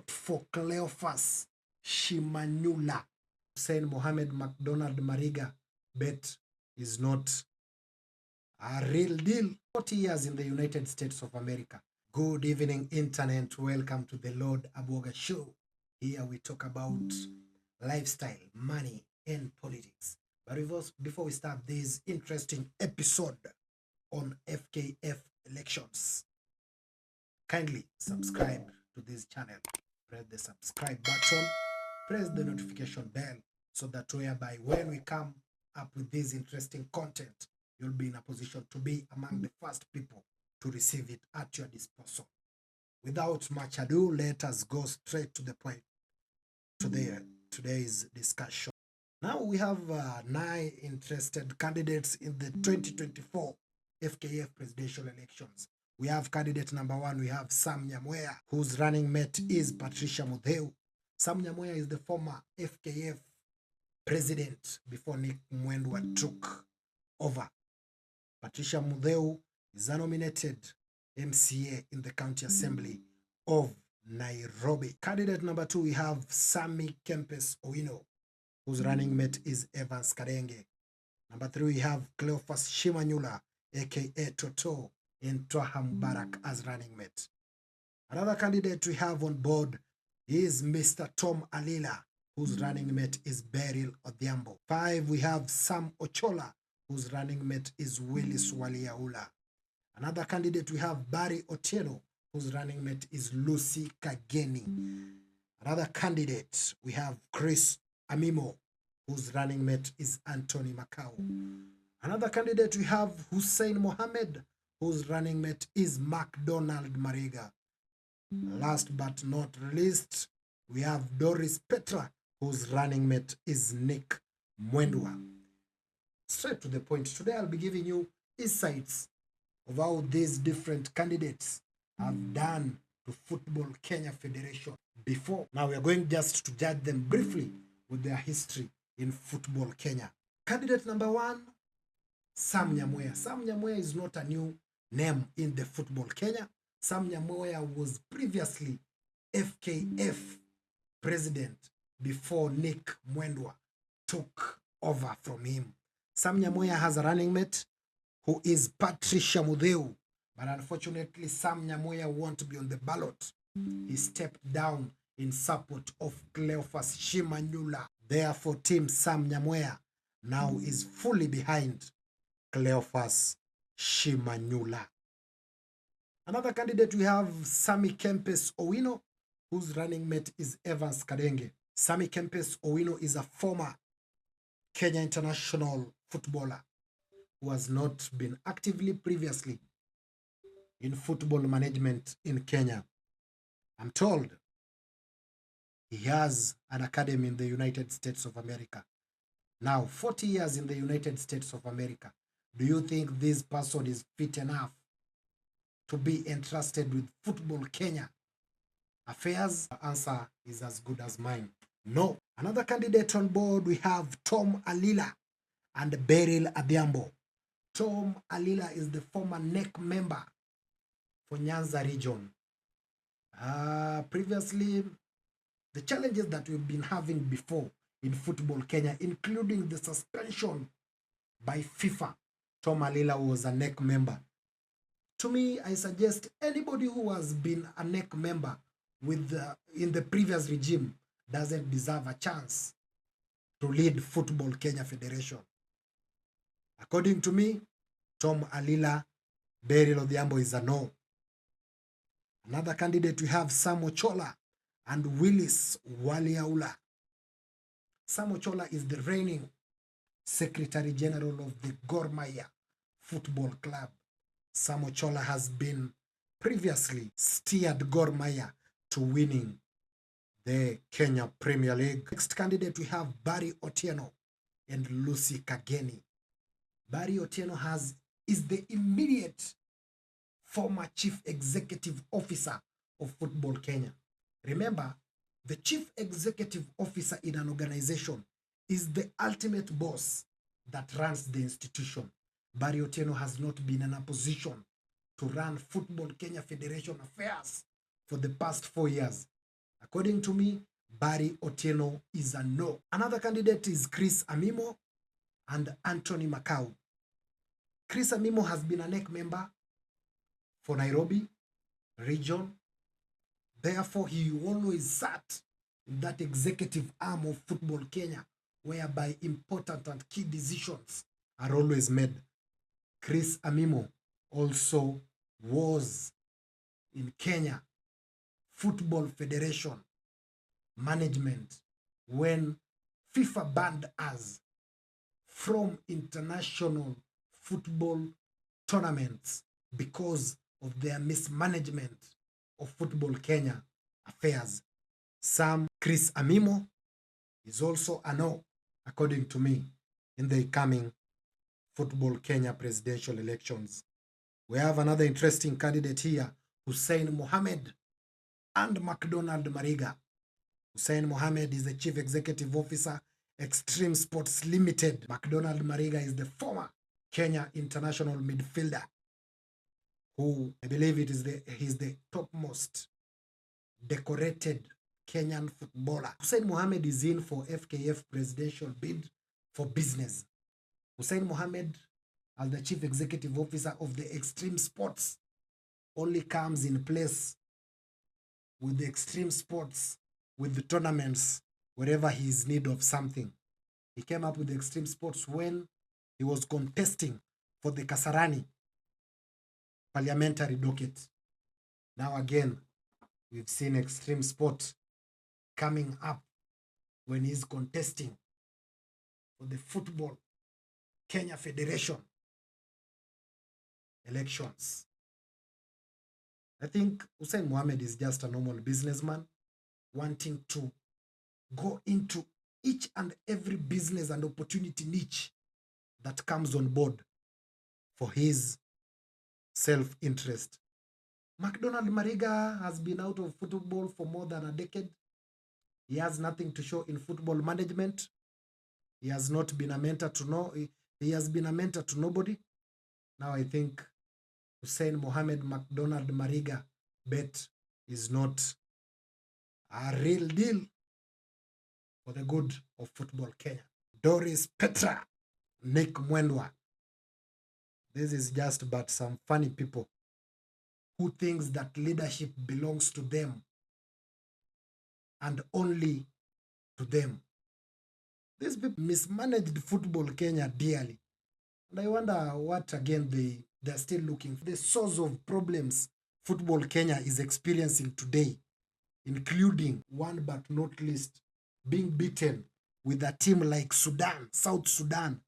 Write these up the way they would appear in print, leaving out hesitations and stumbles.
vote for Cleophas Shimanyula. Hussein Mohammed McDonald Mariga bet is not a real deal. 40 years in the United States of America. Good evening, internet. Welcome to the Lord Aboga Show. Here we talk about lifestyle, money, and politics. But before we start this interesting episode on FKF elections, kindly subscribe to this channel. Press the subscribe button, press the notification bell, so that whereby when we come up with this interesting content, you'll be in a position to be among the first people to receive it at your disposal. Without much ado, let us go straight to the point to today's discussion. Now we have 9 interested candidates in the 2024 FKF presidential elections. We have candidate number 1, we have Sam Nyamweya, whose running mate is Patricia Mudheu. Sam Nyamweya is the former FKF president before Nick Mwendwa took over. Patricia Mudheu is a nominated MCA in the County Assembly of Nairobi. Candidate number 2, we have Sammy Kempes Owino, whose running mate is Evans Kadenge. Number 3, we have Cleophas Shimanyula, aka TOTO, and TWAHA Mubarak as running mate. Another candidate we have on board is Mr. Tom Alila, whose running mate is Beryl Odhiambo. 5, we have Sam Ochola, whose running mate is Willis Waliaula. Another candidate we have Barry Otieno, whose running mate is Lucy Kageni. Another candidate we have Chris Amimo, whose running mate is Anthony Macau. Another candidate we have Hussein Mohammed, whose running mate is McDonald Mariga. Last but not least, we have Doris Petra, whose running mate is Nick Mwendwa. Straight to the point, today I'll be giving you insights of how these different candidates have done to Football Kenya Federation before. Now we are going just to judge them briefly with their history in Football Kenya. Candidate number 1, Sam Nyamweya. Sam Nyamweya is not a new name in the Football Kenya. Sam Nyamweya was previously FKF president before Nick Mwendwa took over from him. Sam Nyamweya has a running mate who is Patricia Mudheu, but unfortunately Sam Nyamweya won't be on the ballot. He stepped down in support of Cleophas Shimanyula. Therefore, Team Sam Nyamweya now is fully behind Cleophas Shimanyula. Another candidate we have Sammy Kempes Owino, whose running mate is Evans Kadenge. Sammy Kempes Owino is a former Kenya international footballer who has not been actively previously in football management in Kenya. I'm told he has an academy in the United States of America. Now, 40 years in the United States of America. Do you think this person is fit enough to be entrusted with Football Kenya affairs? The answer is as good as mine. No. Another candidate on board, we have Tom Alila and Beryl Odhiambo. Tom Alila is the former NEC member for Nyanza region. Previously, the challenges that we've been having before in Football Kenya, including the suspension by FIFA, Tom Alila was a NEC member. To me, I suggest anybody who has been a NEC member in the previous regime doesn't deserve a chance to lead Football Kenya Federation. According to me, Tom Alila, Beryl Odhiambo is a no. Another candidate we have Sam Ochola and Willis Waliaula. Sam Ochola is the reigning Secretary General of the Gor Mahia Football Club. Sam Ochola has been previously steered Gor Mahia to winning the Kenya Premier League. Next candidate we have Barry Otieno and Lucy Kageni. Barry Otieno is the immediate former Chief Executive Officer of Football Kenya. Remember, the Chief Executive Officer in an organization is the ultimate boss that runs the institution. Barry Otieno has not been in a position to run Football Kenya Federation affairs for the past 4 years. According to me, Barry Otieno is a no. Another candidate is Chris Amimo and Anthony Macau. Chris Amimo has been a NEC member for Nairobi region. Therefore, he always sat in that executive arm of Football Kenya, whereby important and key decisions are always made. Chris Amimo also was in Kenya Football Federation management when FIFA banned us from international football tournaments because of their mismanagement of Football Kenya affairs. Chris Amimo is also a no, according to me, in the coming Football Kenya presidential elections. We have another interesting candidate here, Hussein Mohammed and McDonald Mariga. Hussein Mohammed is the Chief Executive Officer, Extreme Sports Limited. McDonald Mariga is the former Kenya international midfielder, who I believe he's the topmost decorated Kenyan footballer. Hussein Mohammed is in for FKF presidential bid for business. Hussein Mohammed, as the Chief Executive Officer of the Extreme Sports, only comes in place with the Extreme Sports, with the tournaments, wherever he is in need of something. He came up with the Extreme Sports when he was contesting for the Kasarani parliamentary docket. Now again, we've seen Extreme Sport coming up when he's contesting for the Football Kenya Federation elections. I think Hussein Mohammed is just a normal businessman wanting to go into each and every business and opportunity niche that comes on board for his self-interest. McDonald Mariga has been out of football for more than a decade. He has nothing to show in football management. He has not been a mentor to he has been a mentor to nobody. Now I think Hussein Mohammed McDonald Mariga bet is not a real deal for the good of Football Kenya. Doris Petra, Nick Mwendwa. This is just about some funny people who thinks that leadership belongs to them and only to them. These people mismanaged Football Kenya dearly. And I wonder what again they're still looking for. The source of problems Football Kenya is experiencing today, including one but not least, being beaten with a team like Sudan, South Sudan,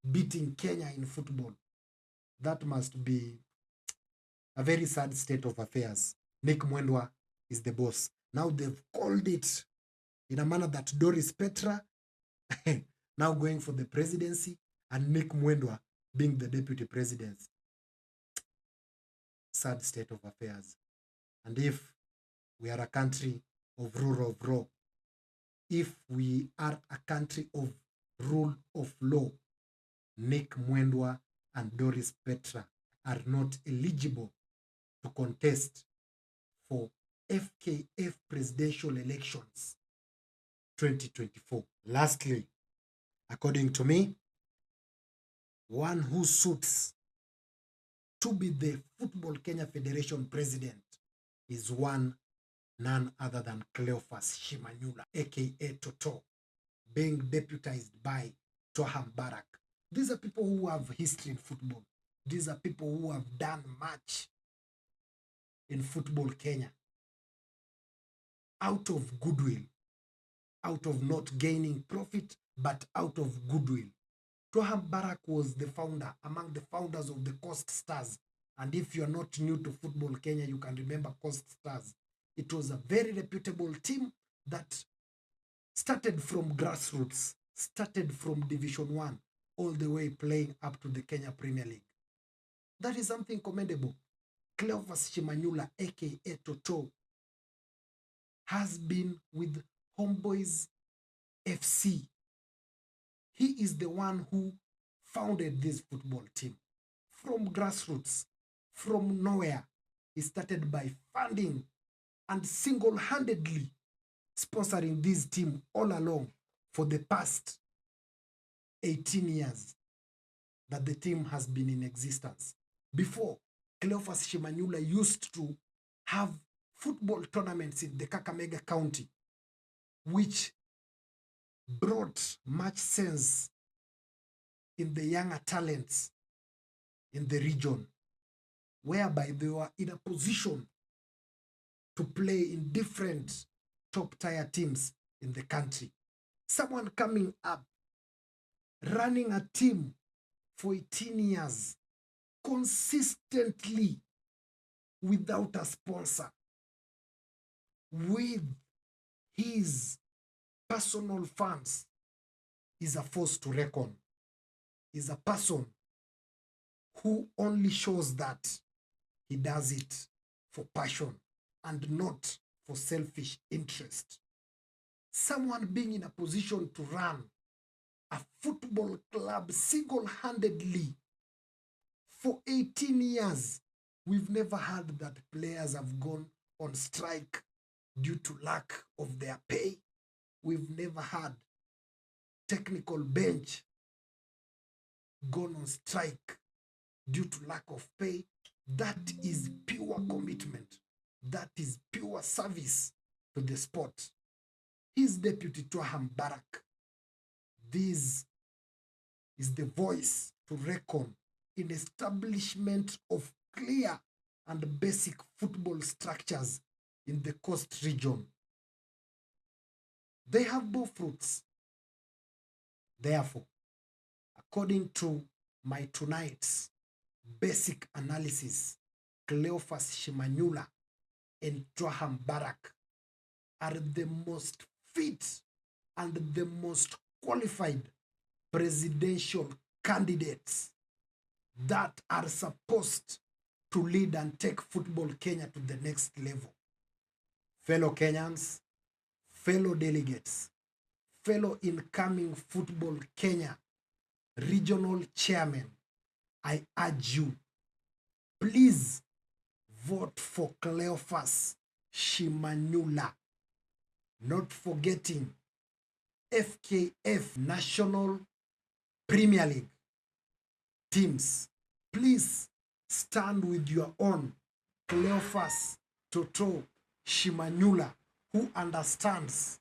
beating Kenya in football. That must be a very sad state of affairs. Nick Mwendwa is the boss. Now they've called it in a manner that Doris Petra now going for the presidency and Nick Mwendwa being the deputy president. Sad state of affairs. And if we are a country of rule of law, if we are a country of rule of law, Nick Mwendwa and Doris Petra are not eligible to contest for FKF presidential elections 2024. Lastly, according to me, one who suits to be the Football Kenya Federation president is none other than Cleophas Shimanyula, aka TOTO, being deputized by TWAHA. These are people who have history in football. These are people who have done much in Football Kenya out of goodwill, out of not gaining profit, but out of goodwill. TWAHA was the founder, among the founders of the Coast Stars. And if you're not new to Football Kenya, you can remember Coast Stars. It was a very reputable team that started from grassroots, started from Division 1, all the way playing up to the Kenya Premier League. That is something commendable. Cleophas Shimanyula, aka TOTO, has been with Homeboys FC. He is the one who founded this football team from grassroots, from nowhere. He started by funding and single-handedly sponsoring this team all along for the past 18 years that the team has been in existence. Before, Cleophas Shimanyula used to have football tournaments in the Kakamega County, which brought much sense in the younger talents in the region, whereby they were in a position to play in different top-tier teams in the country. Someone coming up, running a team for 18 years, consistently, without a sponsor, with his personal funds, is a force to reckon. Is a person who only shows that he does it for passion and not for selfish interest. Someone being in a position to run a football club single-handedly for 18 years. We've never heard that players have gone on strike due to lack of their pay. We've never had technical bench gone on strike due to lack of pay. That is pure commitment. That is pure service to the sport. His deputy TWAHA Barak. This is the voice to reckon in establishment of clear and basic football structures in the coast region. They have both fruits. Therefore, according to my tonight's basic analysis, Cleophas Shimanyula and TWAHA Barak are the most fit and the most qualified presidential candidates that are supposed to lead and take Football Kenya to the next level. Fellow Kenyans, fellow delegates, fellow incoming Football Kenya regional chairman, I urge you, please vote for Cleophas Shimanyula, not forgetting FKF National Premier League teams. Please stand with your own Cleophas TOTO Shimanyula, who understands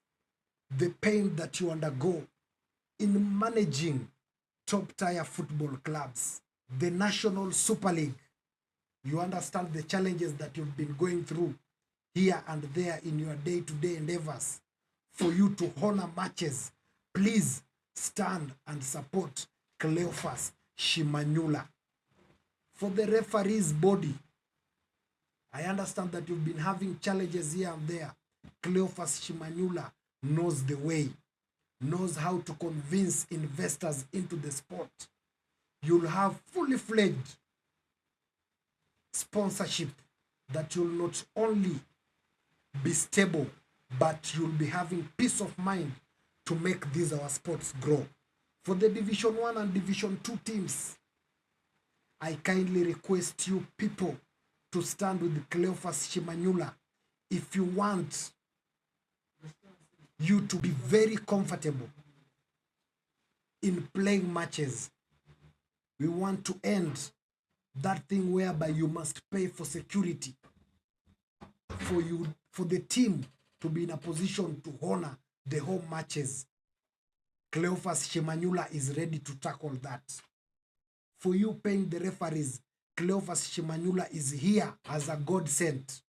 the pain that you undergo in managing top-tier football clubs. The National Super League, you understand the challenges that you've been going through here and there in your day-to-day endeavors. For you to honor matches, please stand and support Cleophas Shimanyula. For the referees body, I understand that you've been having challenges here and there. Cleophas Shimanyula knows the way, knows how to convince investors into the sport. You'll have fully fledged sponsorship that will not only be stable, but you'll be having peace of mind to make these our sports grow. For the Division 1 and Division 2 teams, I kindly request you people to stand with Cleophas Shimanyula if you want you to be very comfortable in playing matches. We want to end that thing whereby you must pay for security for the team to be in a position to honor the home matches. Cleophas Shimanyula is ready to tackle that. For you paying the referees, Cleophas Shimanyula is here as a godsend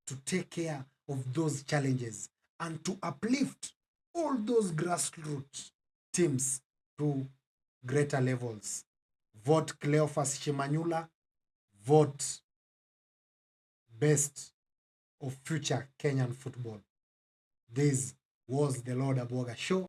to take care of those challenges and to uplift all those grassroots teams to greater levels. Vote Cleophas Shimanyula. Vote best of future Kenyan football. This was the Lord Abwoga Show.